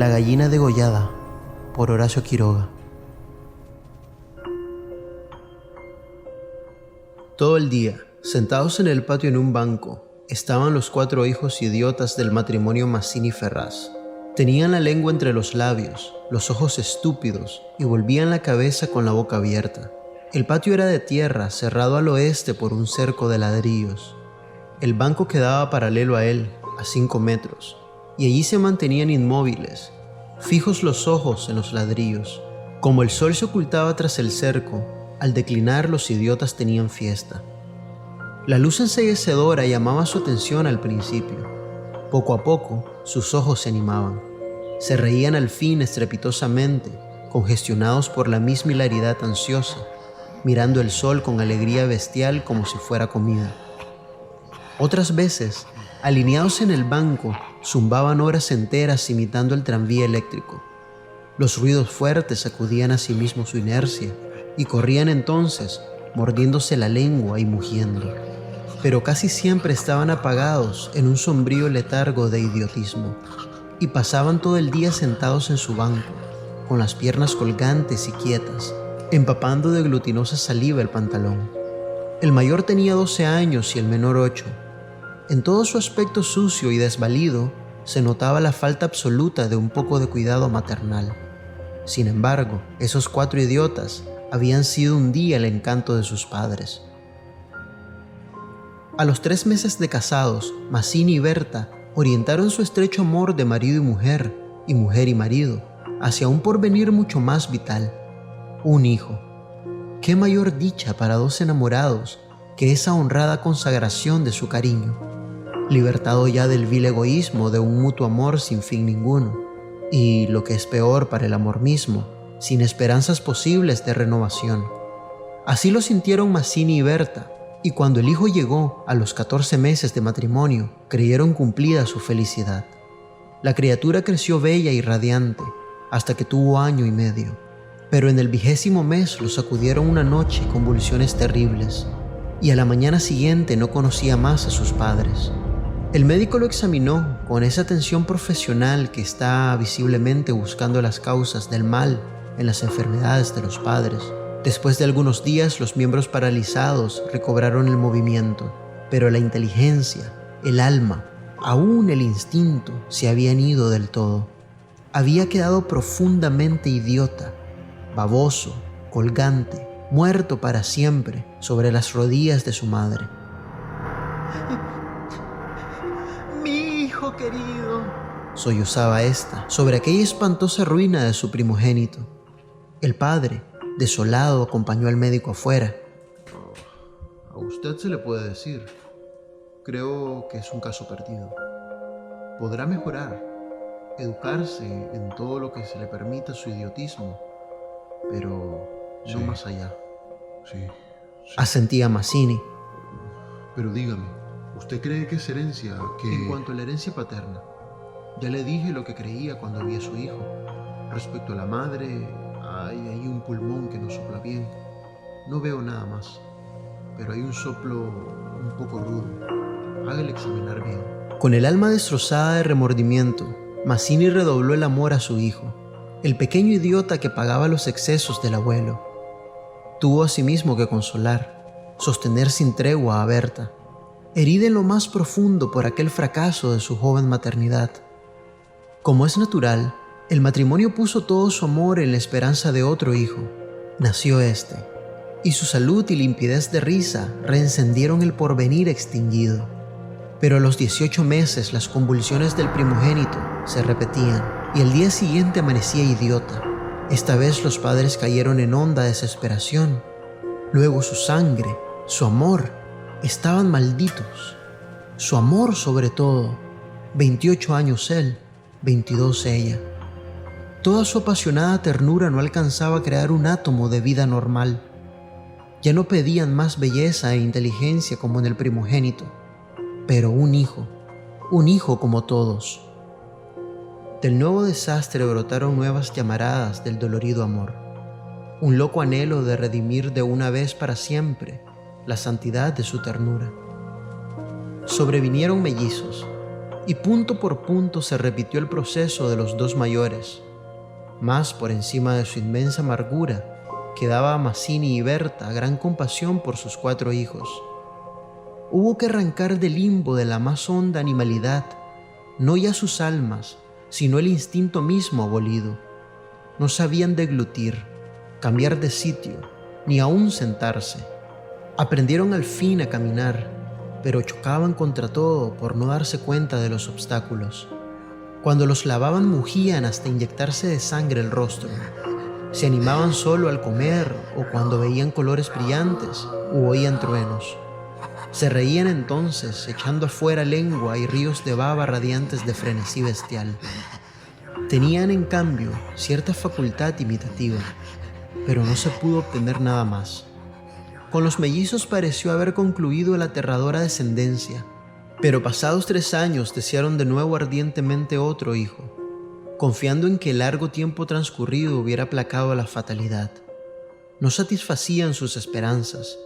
La gallina degollada, por Horacio Quiroga. Todo el día, sentados en el patio en un banco, estaban los 4 hijos idiotas del matrimonio Mazzini-Ferraz. Tenían la lengua entre los labios, los ojos estúpidos y volvían la cabeza con la boca abierta. El patio era de tierra, cerrado al oeste por un cerco de ladrillos. El banco quedaba paralelo a él, a 5 metros, y allí se mantenían inmóviles, fijos los ojos en los ladrillos. Como el sol se ocultaba tras el cerco, al declinar los idiotas tenían fiesta. La luz enceguecedora llamaba su atención al principio. Poco a poco, sus ojos se animaban. Se reían al fin estrepitosamente, congestionados por la misma hilaridad ansiosa, mirando el sol con alegría bestial como si fuera comida. Otras veces, alineados en el banco, zumbaban horas enteras imitando el tranvía eléctrico. Los ruidos fuertes sacudían a sí mismos su inercia y corrían entonces, mordiéndose la lengua y mugiendo. Pero casi siempre estaban apagados en un sombrío letargo de idiotismo y pasaban todo el día sentados en su banco, con las piernas colgantes y quietas, empapando de glutinosa saliva el pantalón. El mayor tenía 12 años y el menor 8. En todo su aspecto sucio y desvalido se notaba la falta absoluta de un poco de cuidado maternal. Sin embargo, esos 4 idiotas habían sido un día el encanto de sus padres. A los 3 meses de casados, Mazzini y Berta orientaron su estrecho amor de marido y mujer y marido, hacia un porvenir mucho más vital: un hijo. ¿Qué mayor dicha para 2 enamorados que esa honrada consagración de su cariño, libertado ya del vil egoísmo de un mutuo amor sin fin ninguno, y, lo que es peor para el amor mismo, sin esperanzas posibles de renovación? Así lo sintieron Mazzini y Berta, y cuando el hijo llegó a los 14 meses de matrimonio, creyeron cumplida su felicidad. La criatura creció bella y radiante, hasta que tuvo 1 año y medio. Pero en el 20º mes lo sacudieron una noche convulsiones terribles, y a la mañana siguiente no conocía más a sus padres. El médico lo examinó con esa atención profesional que está visiblemente buscando las causas del mal en las enfermedades de los padres. Después de algunos días, los miembros paralizados recobraron el movimiento, pero la inteligencia, el alma, aún el instinto se habían ido del todo. Había quedado profundamente idiota, baboso, colgante, muerto para siempre sobre las rodillas de su madre. «Mi hijo querido», sollozaba ésta sobre aquella espantosa ruina de su primogénito. El padre, desolado, acompañó al médico afuera. A usted se le puede decir. Creo que es un caso perdido. Podrá mejorar, educarse en todo lo que se le permita su idiotismo, pero no más allá. Sí. Asentía Mazzini. Pero dígame, ¿usted cree que es herencia? En cuanto a la herencia paterna, ya le dije lo que creía cuando vi a su hijo. Respecto a la madre, hay ahí un pulmón que no sopla bien. No veo nada más, pero hay un soplo un poco rudo. Hágale examinar bien. Con el alma destrozada de remordimiento, Mazzini redobló el amor a su hijo, el pequeño idiota que pagaba los excesos del abuelo. Tuvo asimismo que consolar, sostener sin tregua a Berta, herida en lo más profundo por aquel fracaso de su joven maternidad. Como es natural, el matrimonio puso todo su amor en la esperanza de otro hijo. Nació este, y su salud y limpidez de risa reencendieron el porvenir extinguido. Pero a los 18 meses las convulsiones del primogénito se repetían, y el día siguiente amanecía idiota. Esta vez los padres cayeron en honda desesperación. Luego su sangre, su amor, estaban malditos. Su amor sobre todo. 28 años él, 22 ella. Toda su apasionada ternura no alcanzaba a crear un átomo de vida normal. Ya no pedían más belleza e inteligencia como en el primogénito, pero un hijo como todos. Del nuevo desastre brotaron nuevas llamaradas del dolorido amor, un loco anhelo de redimir de una vez para siempre la santidad de su ternura. Sobrevinieron mellizos, y punto por punto se repitió el proceso de los dos mayores. Más por encima de su inmensa amargura, quedaba a Mazzini y Berta gran compasión por sus 4 hijos. Hubo que arrancar del limbo de la más honda animalidad, no ya sus almas, sino el instinto mismo abolido. No sabían deglutir, cambiar de sitio, ni aún sentarse. Aprendieron al fin a caminar, pero chocaban contra todo por no darse cuenta de los obstáculos. Cuando los lavaban mugían hasta inyectarse de sangre el rostro. Se animaban solo al comer o cuando veían colores brillantes u oían truenos. Se reían entonces, echando afuera lengua y ríos de baba radiantes de frenesí bestial. Tenían, en cambio, cierta facultad imitativa, pero no se pudo obtener nada más. Con los mellizos pareció haber concluido la aterradora descendencia, pero pasados 3 años desearon de nuevo ardientemente otro hijo, confiando en que el largo tiempo transcurrido hubiera aplacado la fatalidad. No satisfacían sus esperanzas,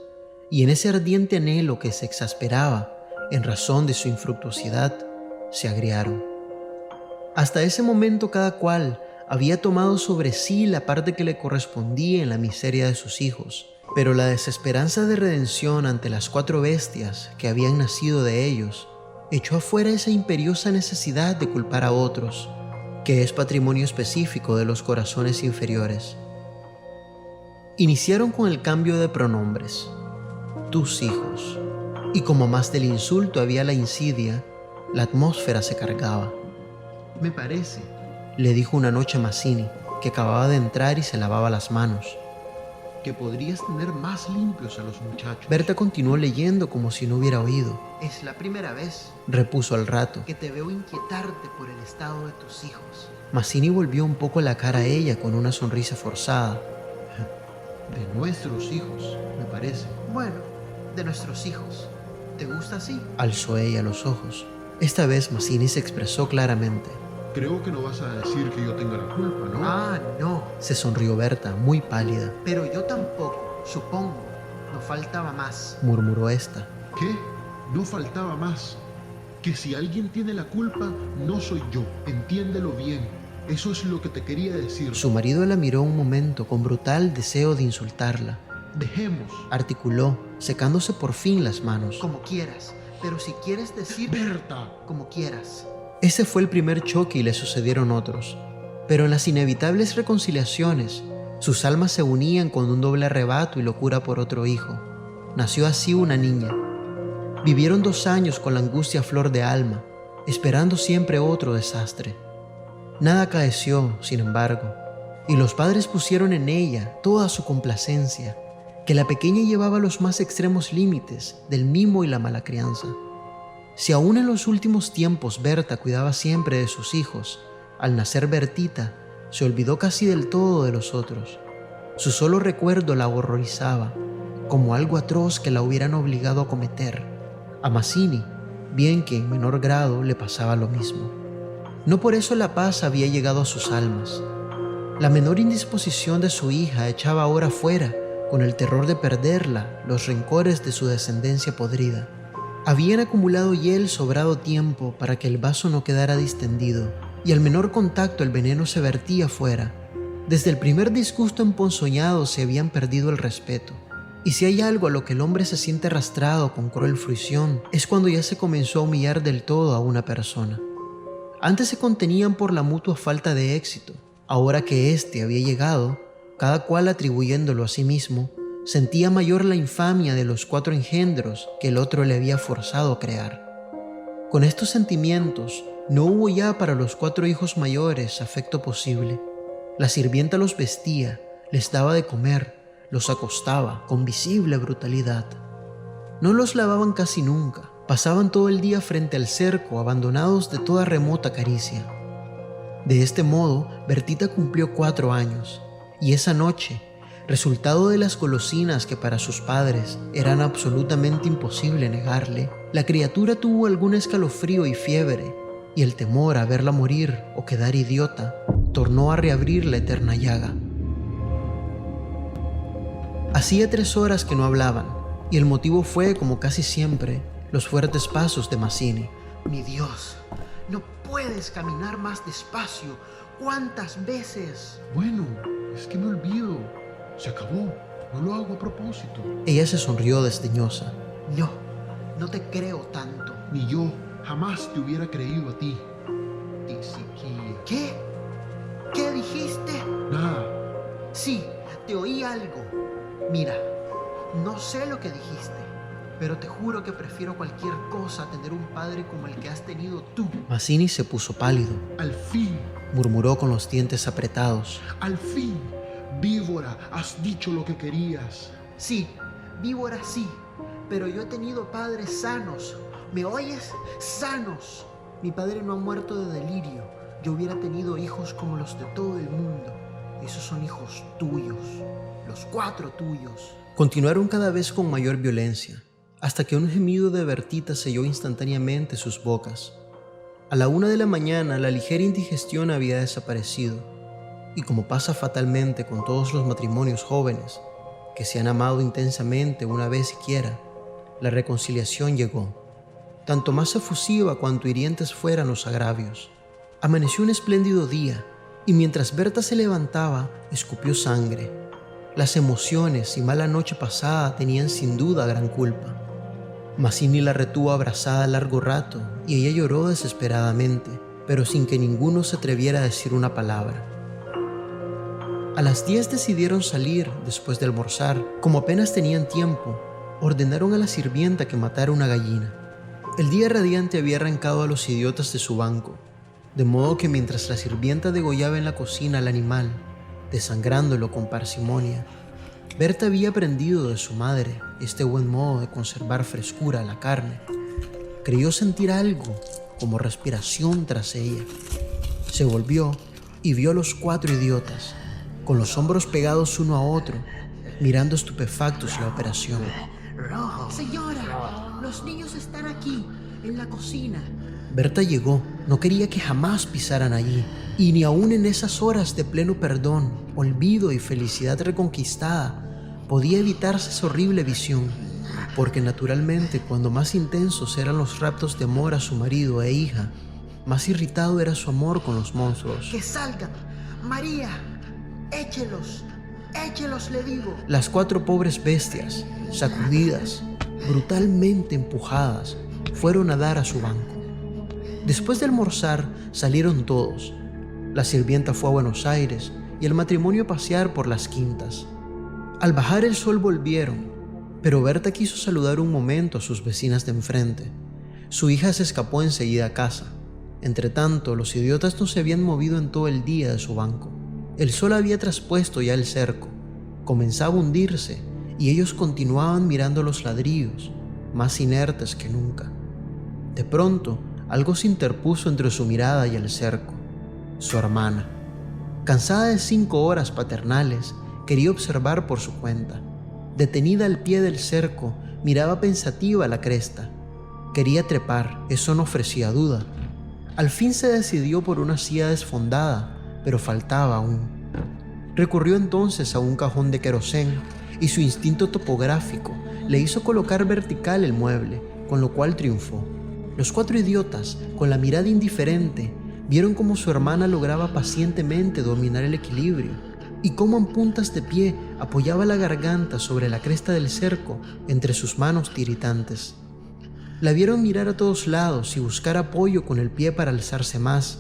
y en ese ardiente anhelo que se exasperaba en razón de su infructuosidad, se agriaron. Hasta ese momento cada cual había tomado sobre sí la parte que le correspondía en la miseria de sus hijos, pero la desesperanza de redención ante las 4 bestias que habían nacido de ellos echó afuera esa imperiosa necesidad de culpar a otros, que es patrimonio específico de los corazones inferiores. Iniciaron con el cambio de pronombres. Tus hijos. Y como más del insulto había la insidia, la atmósfera se cargaba. Me parece, le dijo una noche a Mazzini, que acababa de entrar y se lavaba las manos, que podrías tener más limpios a los muchachos. Berta continuó leyendo como si no hubiera oído. Es la primera vez, repuso al rato, que te veo inquietarte por el estado de tus hijos. Mazzini volvió un poco la cara a ella con una sonrisa forzada. De nuestros hijos, me parece. Bueno, de nuestros hijos. ¿Te gusta así? Alzó ella los ojos. Esta vez Mazzini se expresó claramente. Creo que no vas a decir que yo tenga la culpa, ¿no? Ah, no. Se sonrió Berta, muy pálida. Pero yo tampoco, supongo. No faltaba más. Murmuró esta. ¿Qué? No faltaba más. Que si alguien tiene la culpa, no soy yo. Entiéndelo bien. Eso es lo que te quería decir. Su marido la miró un momento con brutal deseo de insultarla. Dejemos, articuló, secándose por fin las manos. Como quieras, pero si quieres decir... Berta. Como quieras. Ese fue el primer choque y le sucedieron otros. Pero en las inevitables reconciliaciones, sus almas se unían con un doble arrebato y locura por otro hijo. Nació así una niña. Vivieron 2 años con la angustia a flor de alma, esperando siempre otro desastre. Nada acaeció, sin embargo, y los padres pusieron en ella toda su complacencia, que la pequeña llevaba a los más extremos límites del mimo y la mala crianza. Si aún en los últimos tiempos Berta cuidaba siempre de sus hijos, al nacer Bertita se olvidó casi del todo de los otros. Su solo recuerdo la horrorizaba, como algo atroz que la hubieran obligado a cometer. A Mazzini, bien que en menor grado, le pasaba lo mismo. No por eso la paz había llegado a sus almas. La menor indisposición de su hija echaba ahora fuera, con el terror de perderla, los rencores de su descendencia podrida. Habían acumulado hiel sobrado tiempo para que el vaso no quedara distendido, y al menor contacto el veneno se vertía fuera. Desde el primer disgusto emponzoñado se habían perdido el respeto. Y si hay algo a lo que el hombre se siente arrastrado con cruel fruición, es cuando ya se comenzó a humillar del todo a una persona. Antes se contenían por la mutua falta de éxito. Ahora que éste había llegado, cada cual atribuyéndolo a sí mismo, sentía mayor la infamia de los 4 engendros que el otro le había forzado a crear. Con estos sentimientos, no hubo ya para los 4 hijos mayores afecto posible. La sirvienta los vestía, les daba de comer, los acostaba con visible brutalidad. No los lavaban casi nunca, pasaban todo el día frente al cerco, abandonados de toda remota caricia. De este modo, Bertita cumplió 4 años, y esa noche, resultado de las golosinas que para sus padres eran absolutamente imposible negarle, la criatura tuvo algún escalofrío y fiebre, y el temor a verla morir o quedar idiota tornó a reabrir la eterna llaga. Hacía 3 horas que no hablaban, y el motivo fue, como casi siempre, los fuertes pasos de Mazzini. Mi Dios, No puedes caminar más despacio. ¿Cuántas veces? Bueno, es que me olvido. Se acabó. No lo hago a propósito. Ella se sonrió desdeñosa. No, no te creo tanto. Ni yo jamás te hubiera creído a ti. Tiziquilla. ¿Qué? ¿Qué dijiste? Nada. Sí, te oí algo. Mira, no sé lo que dijiste, pero te juro que prefiero cualquier cosa a tener un padre como el que has tenido tú. Mazzini se puso pálido. Al fin, Murmuró con los dientes apretados. al fin. Víbora, has dicho lo que querías. Sí, víbora sí, pero yo he tenido padres sanos. ¿Me oyes? Sanos. Mi padre no ha muerto de delirio. Yo hubiera tenido hijos como los de todo el mundo. Esos son hijos tuyos, los 4 tuyos. Continuaron cada vez con mayor violencia, hasta que un gemido de Bertita selló instantáneamente sus bocas. A la 1 de la mañana la ligera indigestión había desaparecido, y como pasa fatalmente con todos los matrimonios jóvenes, que se han amado intensamente una vez siquiera, la reconciliación llegó, tanto más efusiva cuanto hirientes fueran los agravios. Amaneció un espléndido día, y mientras Berta se levantaba, escupió sangre. Las emociones y mala noche pasada tenían sin duda gran culpa. Mazzini la retuvo abrazada largo rato y ella lloró desesperadamente, pero sin que ninguno se atreviera a decir una palabra. A las 10 decidieron salir después de almorzar. Como apenas tenían tiempo, ordenaron a la sirvienta que matara una gallina. El día radiante había arrancado a los idiotas de su banco, de modo que mientras la sirvienta degollaba en la cocina al animal, desangrándolo con parsimonia, Berta había aprendido de su madre este buen modo de conservar frescura a la carne. Creyó sentir algo como respiración tras ella. Se volvió y vio a los 4 idiotas, con los hombros pegados uno a otro, mirando estupefactos la operación. Señora, los niños están aquí, en la cocina. Berta llegó, no quería que jamás pisaran allí, y ni aun en esas horas de pleno perdón, olvido y felicidad reconquistada, podía evitarse esa horrible visión, porque naturalmente cuando más intensos eran los raptos de amor a su marido e hija, más irritado era su amor con los monstruos. ¡Que salgan! ¡María! ¡Échelos! ¡Échelos, le digo! Las 4 pobres bestias, sacudidas, brutalmente empujadas, fueron a dar a su banco. Después de almorzar, salieron todos. La sirvienta fue a Buenos Aires y el matrimonio a pasear por las quintas. Al bajar el sol volvieron, pero Berta quiso saludar un momento a sus vecinas de enfrente. Su hija se escapó enseguida a casa. Entretanto, los idiotas no se habían movido en todo el día de su banco. El sol había traspuesto ya el cerco, comenzaba a hundirse y ellos continuaban mirando los ladrillos, más inertes que nunca. De pronto, algo se interpuso entre su mirada y el cerco. Su hermana. Cansada de 5 horas paternales, quería observar por su cuenta. Detenida al pie del cerco, miraba pensativa la cresta. Quería trepar, eso no ofrecía duda. Al fin se decidió por una silla desfondada, pero faltaba aún. Recurrió entonces a un cajón de querosén y su instinto topográfico le hizo colocar vertical el mueble, con lo cual triunfó. Los 4 idiotas, con la mirada indiferente, vieron cómo su hermana lograba pacientemente dominar el equilibrio y cómo en puntas de pie apoyaba la garganta sobre la cresta del cerco entre sus manos tiritantes. La vieron mirar a todos lados y buscar apoyo con el pie para alzarse más,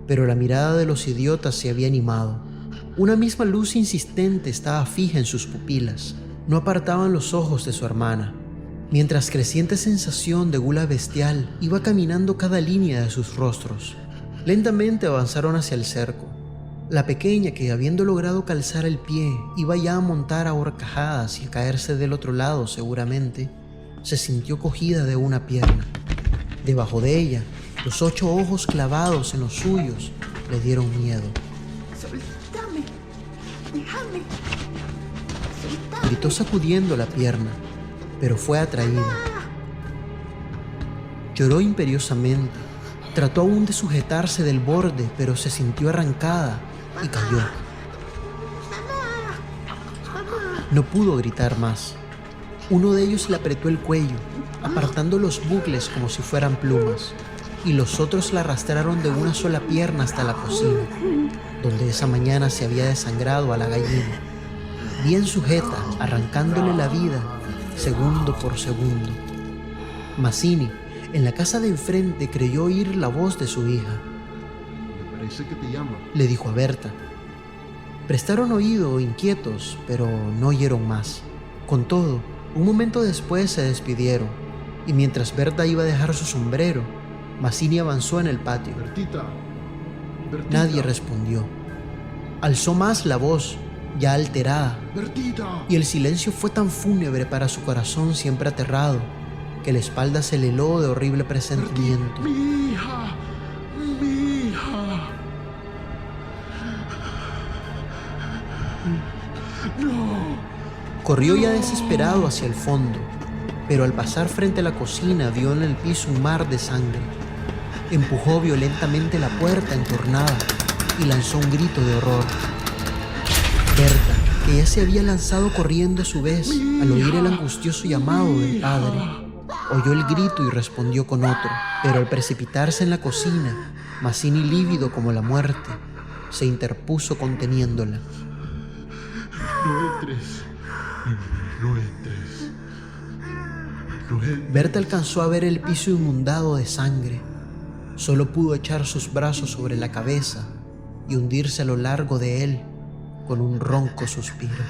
pero la mirada de los idiotas se había animado. Una misma luz insistente estaba fija en sus pupilas. No apartaban los ojos de su hermana, mientras creciente sensación de gula bestial iba caminando cada línea de sus rostros. Lentamente avanzaron hacia el cerco. La pequeña, que habiendo logrado calzar el pie, iba ya a montar a horcajadas y a caerse del otro lado seguramente, se sintió cogida de una pierna. Debajo de ella, los 8 ojos clavados en los suyos le dieron miedo. ¡Soltame! ¡Déjame! ¡Soltame! Gritó sacudiendo la pierna, pero fue atraída. Lloró imperiosamente. Trató aún de sujetarse del borde, pero se sintió arrancada y cayó. No pudo gritar más. Uno de ellos le apretó el cuello, apartando los bucles como si fueran plumas. y los otros la arrastraron de una sola pierna hasta la cocina, donde esa mañana se había desangrado a la gallina, bien sujeta, arrancándole la vida segundo por segundo. Mazzini, en la casa de enfrente, creyó oír la voz de su hija. Me parece que te llama. Le dijo a Berta. Prestaron oído, inquietos, pero no oyeron más. Con todo, un momento después se despidieron, y mientras Berta iba a dejar su sombrero, Mazzini avanzó en el patio. Bertita. Bertita. Nadie respondió. Alzó más la voz, ya alterada, Bertita. y el silencio fue tan fúnebre para su corazón siempre aterrado, que la espalda se le heló de horrible presentimiento. Mi hija. Mi hija. No. Corrió ya desesperado hacia el fondo, pero al pasar frente a la cocina vio en el piso un mar de sangre. Empujó violentamente la puerta entornada y lanzó un grito de horror. Berta, que ya se había lanzado corriendo a su vez al oír el angustioso llamado del padre, oyó el grito y respondió con otro, pero al precipitarse en la cocina, Mazzini, lívido como la muerte, se interpuso conteniéndola. No entres. No entres. No entres. Berta alcanzó a ver el piso inundado de sangre. Solo pudo echar sus brazos sobre la cabeza y hundirse a lo largo de él con un ronco suspiro.